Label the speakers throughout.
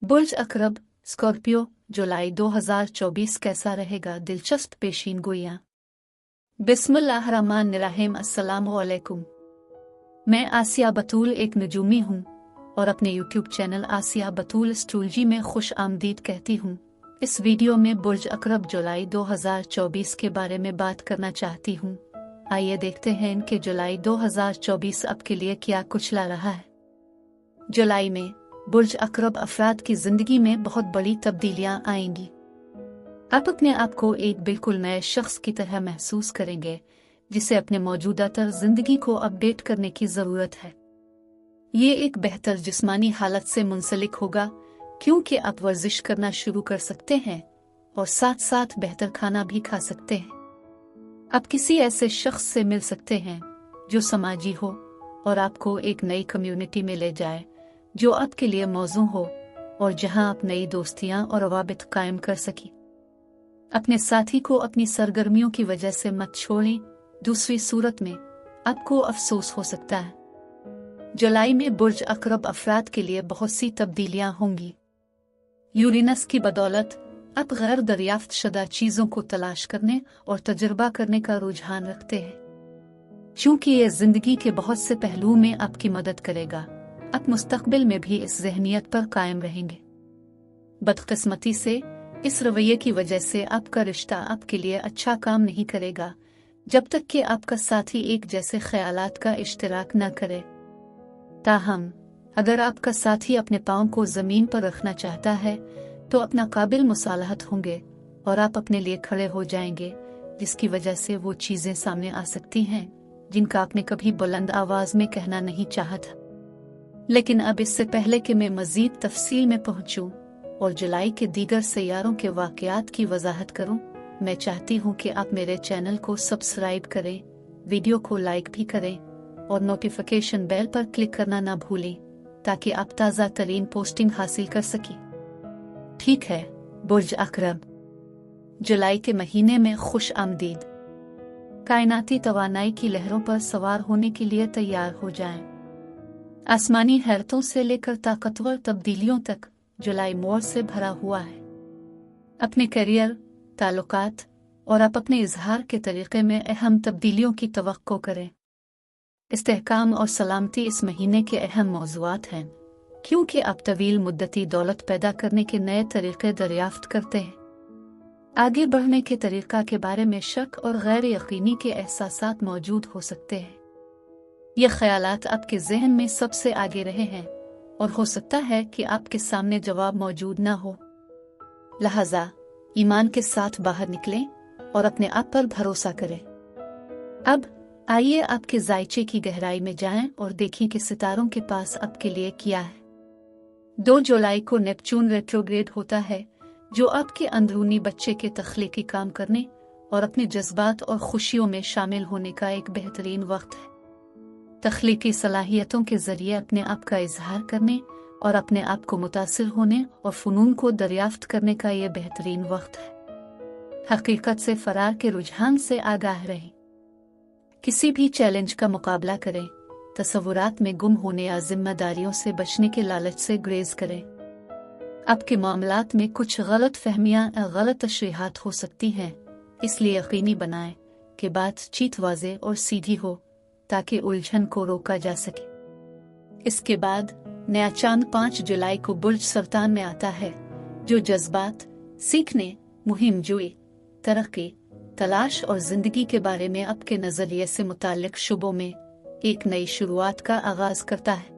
Speaker 1: बुर्ज अकरब Scorpio जुलाई 2024 कैसा रहेगा? दिलचस्प पेशीन गोइयां। बिस्मिल्लाहिर्रहमानिर्रहीम। अस्सलामुअलैकुम। मैं आसिया बतूल एक नजूमी हूँ और अपने यूट्यूब चैनल आसिया बतूल एस्ट्रोलॉजी में खुश आमदीद कहती हूँ। इस वीडियो में बुर्ज अकरब जुलाई 2024 के बारे में बात करना चाहती हूँ। आइए देखते हैं कि जुलाई 2024 आपके लिए क्या कुछ ला रहा है। जुलाई में बुर्ज अकरब अफराद की जिंदगी में बहुत बड़ी तब्दीलियां आएंगी। आप अपने आप को एक बिल्कुल नए शख्स की तरह महसूस करेंगे जिसे अपने मौजूदा तर जिंदगी को अपडेट करने की जरूरत है। ये एक बेहतर जिस्मानी हालत से मुंसलिक होगा क्योंकि आप वर्जिश करना शुरू कर सकते हैं और साथ साथ बेहतर खाना भी खा सकते हैं। आप किसी ऐसे शख्स से मिल सकते हैं जो समाजी हो और आपको एक नई कम्युनिटी में ले जाए जो आपके लिए मौजू हो और जहां आप नई दोस्तियां और रवाबित कायम कर सकें। अपने साथी को अपनी सरगर्मियों की वजह से मत छोड़ें, दूसरी सूरत में आपको अफसोस हो सकता है। जुलाई में बुर्ज अकरब अफराद के लिए बहुत सी तब्दीलियां होंगी। यूरेनस की बदौलत आप गैर दरियाफ्त शुदा चीजों को तलाश करने और तजुर्बा करने का रुझान रखते हैं। चूंकि यह जिंदगी के बहुत से पहलुओं में आपकी मदद करेगा, आप मुस्तकबिल में भी इस ज़हनियत पर कायम रहेंगे। बदकिस्मती से इस रवैये की वजह से आपका रिश्ता आपके लिए अच्छा काम नहीं करेगा जब तक कि आपका साथी एक जैसे ख्यालात का इश्तिराक न करे। ताहम अगर आपका साथी अपने पाँव को ज़मीन पर रखना चाहता है तो अपना काबिल मुसालहत होंगे और आप अपने लिए खड़े हो जाएंगे, जिसकी वजह से वो चीज़ें सामने आ सकती हैं जिनका आपने कभी बुलंद आवाज़ में कहना नहीं चाहा था। लेकिन अब इससे पहले कि मैं मज़ीद तफसील में पहुंचूं और जुलाई के दीगर सैयारों के वाक़यात की वजाहत करूं, मैं चाहती हूं कि आप मेरे चैनल को सब्सक्राइब करें, वीडियो को लाइक भी करें और नोटिफिकेशन बेल पर क्लिक करना ना भूलें ताकि आप ताज़ा तरीन पोस्टिंग हासिल कर सकें। ठीक है, बुर्ज अकरब जुलाई के महीने में खुश आमदीद। कायनाती तवानाई की लहरों पर सवार होने के लिए तैयार हो जाएं। आसमानी हैरतों से लेकर ताकतवर तब्दीलियों तक जुलाई मोड़ से भरा हुआ है। अपने करियर, ताल्लुकात और आप अपने इजहार के तरीके में अहम तब्दीलियों की तवक्को करें। इस्तेहकाम और सलामती इस महीने के अहम मौज़ूआत हैं क्योंकि आप तवील मुद्दती दौलत पैदा करने के नए तरीके दरियाफ्त करते हैं। आगे बढ़ने के तरीका के बारे में शक और गैर यकीनी के एहसासात मौजूद हो सकते हैं। ये ख्यालात आपके जहन में सबसे आगे रहे हैं और हो सकता है कि आपके सामने जवाब मौजूद ना हो। लिहाजा ईमान के साथ बाहर निकलें और अपने आप पर भरोसा करें। अब आइए आपके जायचे की गहराई में जाएं और देखें कि सितारों के पास आपके लिए क्या है। 2 जुलाई को नेपच्यून रेट्रोग्रेड होता है जो आपके अंदरूनी बच्चे के तख्लीकी काम करने और अपने जज्बात और खुशियों में शामिल होने का एक बेहतरीन वक्त है। तख्लीकी सलाहियतों के जरिए अपने आप का इजहार करने और अपने आप को मुतासिर होने और फ़नून को दरियाफ्त करने का ये बेहतरीन वक्त है। हकीकत से फरार के रुझान से आगाह रहें। किसी भी चैलेंज का मुकाबला करें, तसव्वुरात में गुम होने या जिम्मेदारियों से बचने के लालच से ग्रेज करें। आपके मामलात में कुछ गलत फहमियाँ या गलत तशरीहात हो सकती हैं, इसलिए यकीनी बनाएं कि बातचीत वाज़ेह और सीधी हो ताकि उलझन को रोका जा सके। इसके बाद नया चांद 5 जुलाई को बुर्ज सरतान में आता है जो जज्बात, सीखने, मुहिम जुई, तरक्की, तलाश और जिंदगी के बारे में आपके नजरिए से मुताल्लिक शुबों में एक नई शुरुआत का आगाज करता है।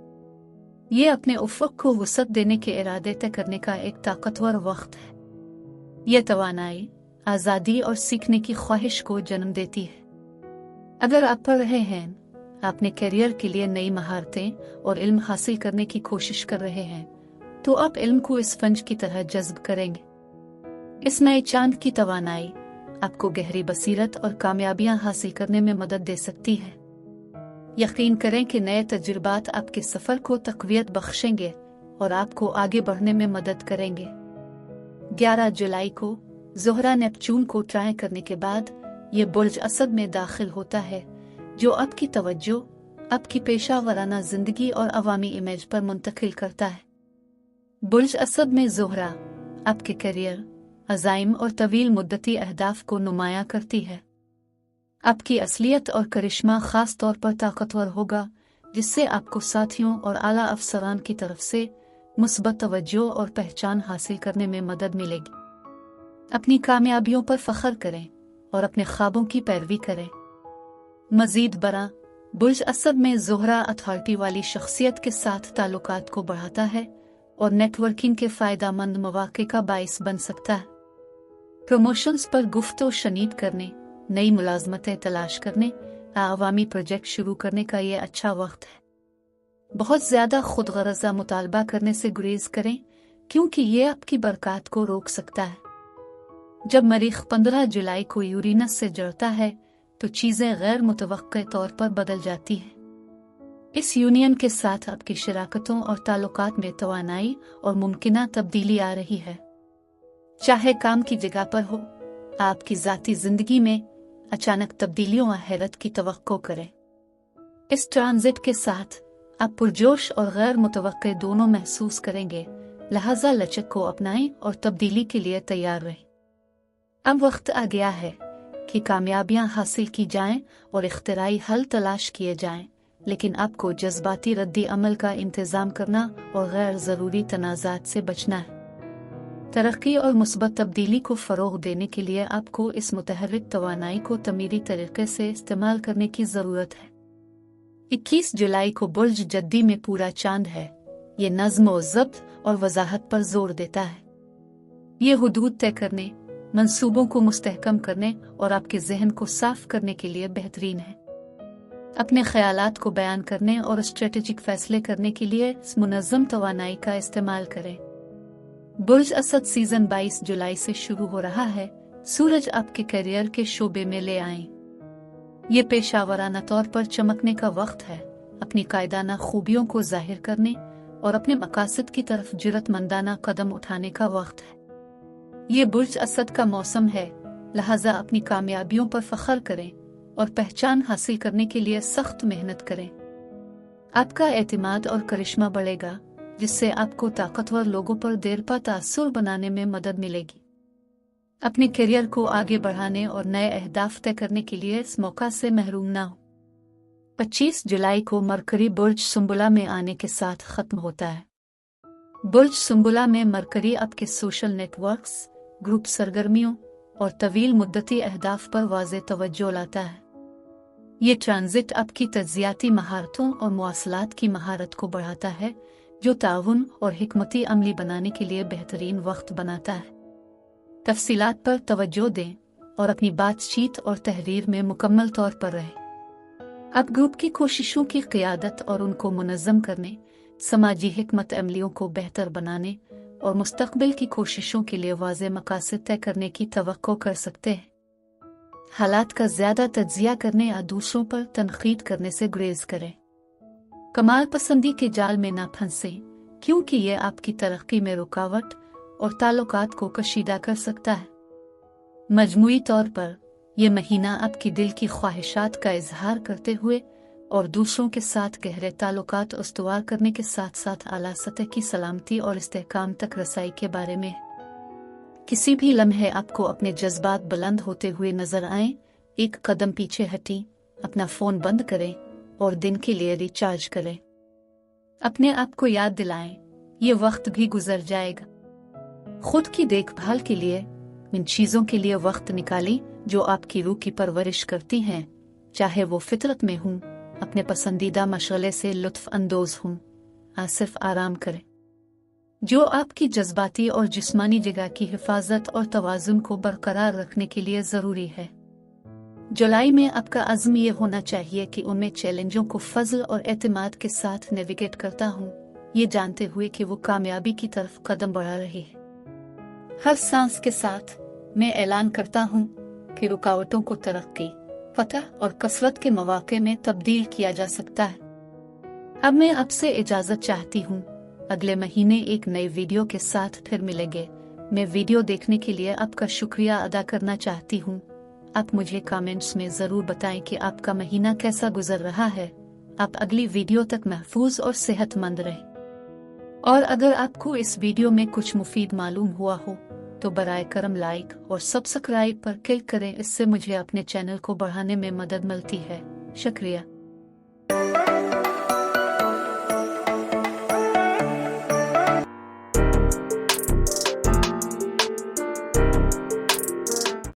Speaker 1: ये अपने उफ़क़ को वुसअत देने के इरादे तय करने का एक ताकतवर वक्त है। यह तवानाई, आज़ादी और सीखने की ख्वाहिश को जन्म देती है। अगर आप पढ़ रहे हैं, अपने करियर के लिए नई महारतें और इल्म हासिल करने की कोशिश कर रहे हैं, तो आप इल्म को इस फंज की तरह जज्ब करेंगे। इस नए चांद की तवानाई आपको गहरी बसीरत और कामयाबियां हासिल करने में मदद दे सकती है। यकीन करें कि नए तजुर्बात आपके सफ़र को तक़वियत बख्शेंगे और आपको आगे बढ़ने में मदद करेंगे। 11 जुलाई को ज़ोहरा नेपच्यून को ट्राई करने के बाद ये बुर्ज असद में दाखिल होता है जो आपकी तवज्जो, आपकी पेशा वराना जिंदगी और अवामी इमेज पर मुंतकिल करता है। बुर्ज असद में ज़ोहरा आपके करियर, अज़ाइम और तवील मुद्दती अहदाफ को नुमायां करती है। आपकी असलियत और करिश्मा ख़ास तौर पर ताकतवर होगा, जिससे आपको साथियों और आला अफसरान की तरफ से मुस्बत तवज्जो और पहचान हासिल करने में मदद मिलेगी। अपनी कामयाबियों पर फ़ख्र करें और अपने ख्वाबों की पैरवी करें। मज़ीद बरा, बुर्ज असद में ज़ोहरा अथॉरिटी वाली शख्सियत के साथ ताल्लुकात को बढ़ाता है और नेटवर्किंग के फ़ायदेमंद मौक़े का बाइस बन सकता है। प्रमोशंस पर गुफ्तो शनीद करने, नई मुलाजमतें तलाश करने, आवामी प्रोजेक्ट शुरू करने का ये अच्छा वक्त है। बहुत ज़्यादा खुदगरज़ा मुतालबा करने से गुरेज करें, क्योंकि ये आपकी बरक़ात को रोक सकता है। जब मरीख़ 15 जुलाई को यूरेनस से जुड़ता है तो चीज़ें गैर मुतवक्के तौर पर बदल जाती हैं। इस यूनियन के साथ आपकी शराकतों और ताल्लुकात में तवानाई और मुमकिना तब्दीली आ रही है। चाहे काम की जगह पर हो, आपकी ज़ाती ज़िंदगी में अचानक तब्दीलियों और हैरत की तवक्को करें। इस ट्रांजिट के साथ आप पुरजोश और गैर मुतवक्के दोनों महसूस करेंगे, लिहाजा लचक को अपनाएं और तब्दीली के लिए तैयार रहें। अब वक्त आ गया है कि कामयाबियां हासिल की जाएं और इख्तिराई हल तलाश किए जाएं, लेकिन आपको जज्बाती रद्दी अमल का इंतज़ाम करना और गैर ज़रूरी तनाज़ात से बचना है। तरक्की और मुस्बत तब्दीली को फ़रोग़ देने के लिए आपको इस मुतहर्रिक तवानाई को तमीरी तरीक़े से इस्तेमाल करने की ज़रूरत है। 21 जुलाई को बुर्ज जद्दी में पूरा चांद है। ये नज़्म व ज़ब्त और वज़ाहत पर जोर देता है। ये हुदूद तय करने, मंसूबों को मुस्तहकम करने और आपके जहन को साफ करने के लिए बेहतरीन है। अपने ख्यालात को बयान करने और स्ट्रेटेजिक फैसले करने के लिए इस मुनज़्ज़म तवानाई का इस्तेमाल करें। बुर्ज असद सीज़न 22 जुलाई से शुरू हो रहा है। सूरज आपके करियर के शोबे में ले आएं। ये पेशावराना तौर पर चमकने का वक्त है। अपनी कायदाना खूबियों को जाहिर करने और अपने मकासद की तरफ जुर्रतमंदाना कदम उठाने का वक्त है। ये बुर्ज असद का मौसम है, लिहाजा अपनी कामयाबियों पर फ़ख्र करें और पहचान हासिल करने के लिए सख्त मेहनत करें। आपका एतमाद और करिश्मा बढ़ेगा, जिससे आपको ताकतवर लोगों पर देरपा तासुर बनाने में मदद मिलेगी। अपने करियर को आगे बढ़ाने और नए अहदाफ तय करने के लिए इस मौका से महरूम ना हो। 25 जुलाई को मरकरी बुर्ज सुंबुला में आने के साथ ख़त्म होता है। बुर्ज सुंबुला में मरकरी आपके सोशल नेटवर्क्स, ग्रुप सरगर्मियों और तवील मुद्दती अहदाफ पर वाज़े तवज्जो लाता है। ये ट्रांजिट आपकी तज्जियाती महारतों और मुआसलात की महारत को बढ़ाता है, जो ताउन और हिकमती अमली बनाने के लिए बेहतरीन वक्त बनाता है। तफसीलात पर तवज्जो दें और अपनी बातचीत और तहरीर में मुकम्मल तौर पर रहें। अब ग्रुप की कोशिशों की क़ियादत और उनको मुनज़्ज़म करने, समाजी हिकमत अमलियों को बेहतर बनाने और मुस्तक़बिल की कोशिशों के लिए वाज़े मकासद तय करने की तवक्को कर सकते हैं। हालात का ज़्यादा तज्ज़िया करने या दूसरों पर तनक़ीद करने से गुरेज करें। कमाल पसंदी के जाल में ना फंसें, क्योंकि ये आपकी तरक्की में रुकावट और ताल्लुकात को कशीदा कर सकता है। मजमूई तौर पर यह महीना आपकी दिल की ख्वाहिशात का इजहार करते हुए और दूसरों के साथ गहरे ताल्लुकात उस्तवार करने के साथ साथ आला सतह की सलामती और इस्तेहकाम तक रसाई के बारे में। किसी भी लम्हे आपको अपने जज्बात बुलंद होते हुए नजर आएं, एक कदम पीछे हटी, अपना फोन बंद करें और दिन के लिए रिचार्ज करें। अपने आप को याद दिलाएं, ये वक्त भी गुजर जाएगा। खुद की देखभाल के लिए इन चीजों के लिए वक्त निकालें जो आपकी रूह की परवरिश करती हैं, चाहे वो फितरत में हूँ, अपने पसंदीदा मशगले से लुत्फ अंदोज हूँ, सिर्फ आराम करें। जो आपकी जज्बाती और जिस्मानी जगह की हिफाजत और तवाज़ुन को बरकरार रखने के लिए ज़रूरी है। जुलाई में आपका अज़्म ये होना चाहिए कि उनमें चैलेंजों को फज़ल और एतमाद के साथ नेविगेट करता हूँ, ये जानते हुए कि वो कामयाबी की तरफ कदम बढ़ा रही है। हर सांस के साथ मैं ऐलान करता हूँ कि रुकावटों को तरक्की, फतह और कसरत के मौके में तब्दील किया जा सकता है। अब मैं आपसे इजाज़त चाहती हूँ। अगले महीने एक नए वीडियो के साथ फिर मिलेंगे। मैं वीडियो देखने के लिए आपका शुक्रिया अदा करना चाहती हूँ। आप मुझे कमेंट्स में ज़रूर बताएं कि आपका महीना कैसा गुजर रहा है। आप अगली वीडियो तक महफूज और सेहतमंद रहें। اور اگر آپ کو اس ویڈیو میں کچھ مفید معلوم ہوا ہو تو برائے کرم لائک اور سبسکرائب پر کلک کریں، اس سے مجھے اپنے چینل کو بڑھانے میں مدد ملتی ہے۔ شکریہ۔